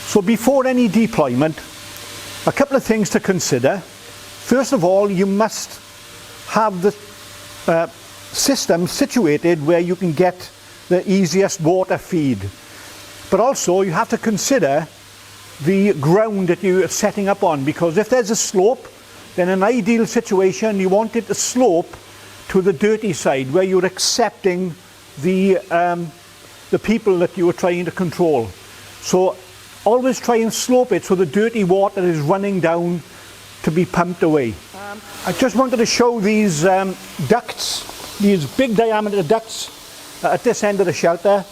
So before any deployment, a couple of things to consider. First of all, you must have the system situated where you can get the easiest water feed. But also you have to consider the ground that you are setting up on, because if there's a slope, then an ideal situation, you want it to slope to the dirty side where you're accepting the people that you are trying to control. So always try and slope it so the dirty water is running down to be pumped away. I just wanted to show these ducts, these big diameter ducts at this end of the shelter.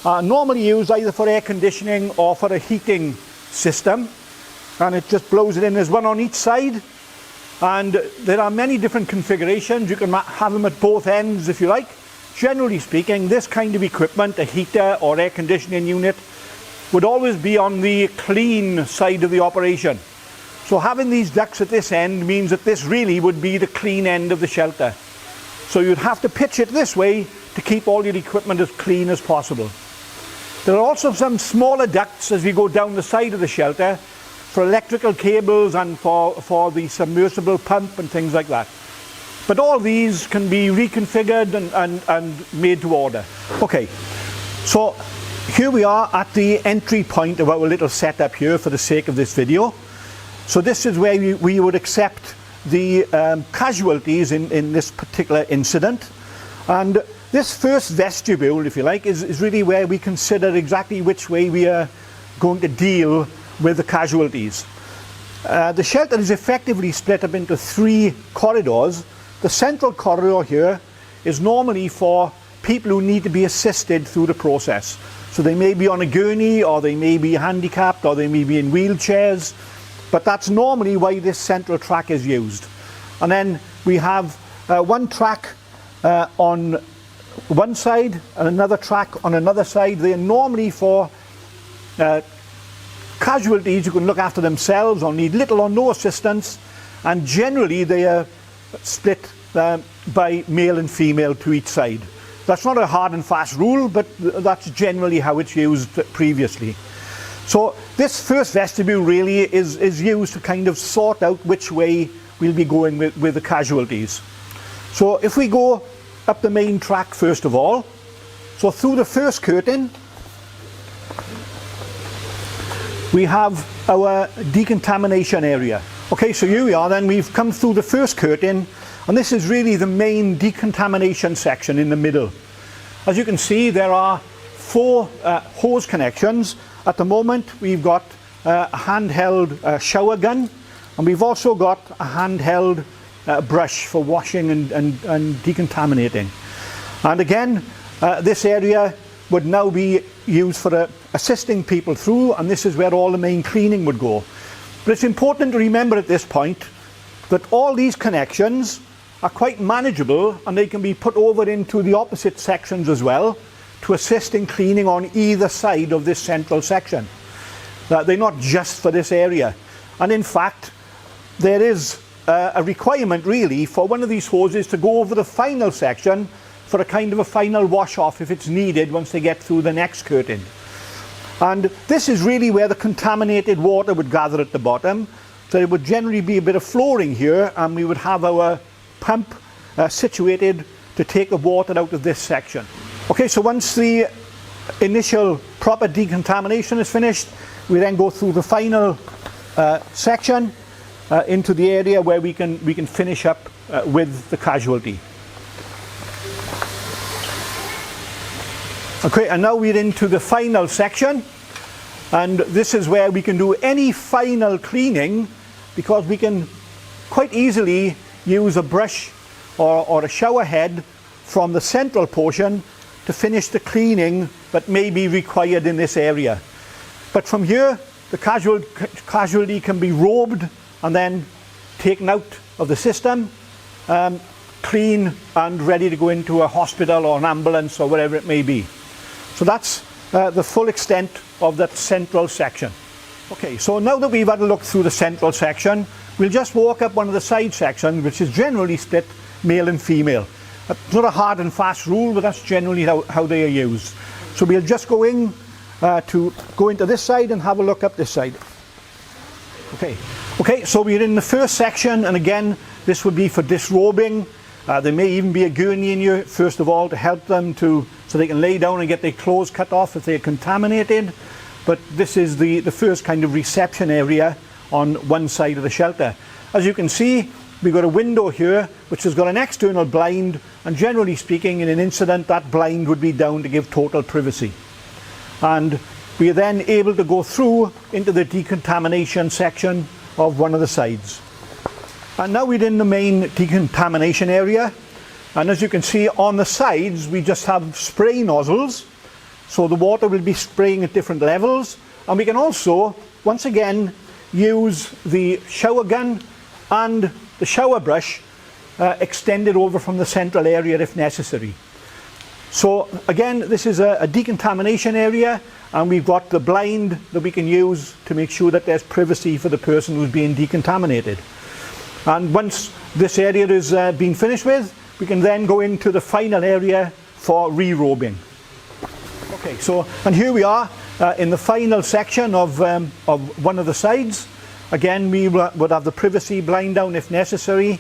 Normally used either for air conditioning or for a heating system, and it just blows it in. There's one on each side, and there are many different configurations. You can have them at both ends if you like. Generally speaking, this kind of equipment, a heater or air conditioning unit, would always be on the clean side of the operation. So having these ducts at this end means that this really would be the clean end of the shelter. So you'd have to pitch it this way to keep all your equipment as clean as possible. There are also some smaller ducts as we go down the side of the shelter for electrical cables and for the submersible pump and things like that. But all these can be reconfigured and made to order. Okay, so here we are at the entry point of our little setup here for the sake of this video. So this is where we would accept the casualties in this particular incident. And this first vestibule, if you like, is really where we consider exactly which way we are going to deal with the casualties. The shelter is effectively split up into 3 corridors. The central corridor here is normally for people who need to be assisted through the process. So they may be on a gurney, or they may be handicapped, or they may be in wheelchairs, but that's normally why this central track is used. And then we have one track on one side and another track on another side. They are normally for casualties who can look after themselves or need little or no assistance, and generally they are split by male and female to each side. That's not a hard and fast rule, but that's generally how it's used previously. So this first vestibule really is used to kind of sort out which way we'll be going with the casualties. So if we go up the main track first of all, so through the first curtain we have our decontamination area. Okay, so here we are then, we've come through the first curtain, and this is really the main decontamination section in the middle. As you can see, there are 4 hose connections. At the moment we've got a handheld shower gun, and we've also got a handheld brush for washing and decontaminating. And again, this area would now be used for assisting people through, and this is where all the main cleaning would go. But it's important to remember at this point that all these connections are quite manageable, and they can be put over into the opposite sections as well to assist in cleaning on either side of this central section. They're not just for this area. And in fact, there is a requirement really for one of these hoses to go over the final section for a kind of a final wash off if it's needed once they get through the next curtain. And this is really where the contaminated water would gather at the bottom. So it would generally be a bit of flooring here, and we would have our pump situated to take the water out of this section. Okay, so once the initial proper decontamination is finished, we then go through the final section into the area where we can finish up with the casualty. Okay, and now we're into the final section, and this is where we can do any final cleaning, because we can quite easily use a brush or a shower head from the central portion to finish the cleaning that may be required in this area. But from here, the casualty can be robed and then taken out of the system, clean and ready to go into a hospital or an ambulance or whatever it may be. So that's the full extent of that central section. Okay, so now that we've had a look through the central section, we'll just walk up one of the side sections, which is generally split male and female. It's not a hard and fast rule, but that's generally how they are used. So we'll just go in to go into this side and have a look up this side. Okay, so we're in the first section, and again, this would be for disrobing. There may even be a gurney in here, first of all, to help them so they can lay down and get their clothes cut off if they're contaminated. But this is the first kind of reception area on one side of the shelter. As you can see, we've got a window here which has got an external blind, and generally speaking, in an incident, that blind would be down to give total privacy. And we are then able to go through into the decontamination section of one of the sides. And now we're in the main decontamination area, and as you can see on the sides we just have spray nozzles, so the water will be spraying at different levels, and we can also once again use the shower gun and the shower brush extended over from the central area if necessary. So again, this is a decontamination area, and we've got the blind that we can use to make sure that there's privacy for the person who's being decontaminated. And once this area is been finished with, we can then go into the final area for re-robing. Okay, so, and here we are in the final section of one of the sides. Again, we would have the privacy blind down if necessary,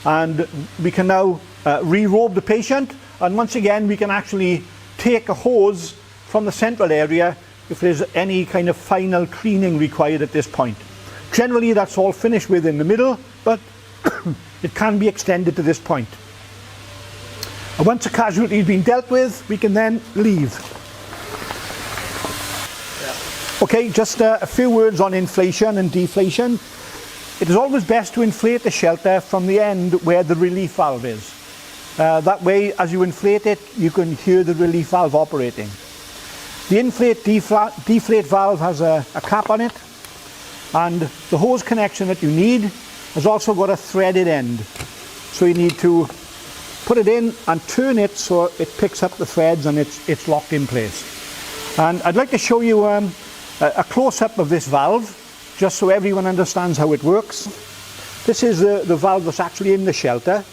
and we can now re-robe the patient, and once again we can actually take a hose from the central area if there's any kind of final cleaning required at this point. Generally that's all finished with in the middle, but it can be extended to this point. And once a casualty has been dealt with, we can then leave. Okay, just a few words on inflation and deflation. It is always best to inflate the shelter from the end where the relief valve is. That way, as you inflate it, you can hear the relief valve operating. The inflate-deflate valve has a cap on it, and the hose connection that you need has also got a threaded end. So you need to put it in and turn it so it picks up the threads and it's locked in place. And I'd like to show you a close-up of this valve, just so everyone understands how it works. This is the valve that's actually in the shelter.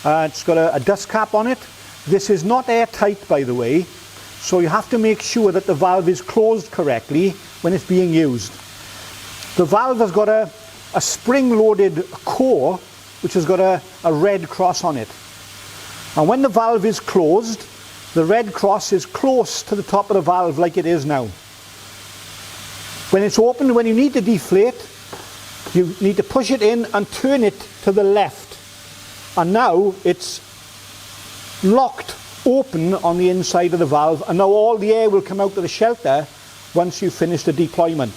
It's got a dust cap on it. This is not airtight, by the way, so you have to make sure that the valve is closed correctly when it's being used. The valve has got a spring-loaded core which has got a red cross on it. And when the valve is closed, the red cross is close to the top of the valve like it is now. When it's open, when you need to deflate, you need to push it in and turn it to the left. And now it's locked open on the inside of the valve, and now all the air will come out of the shelter once you finish the deployment.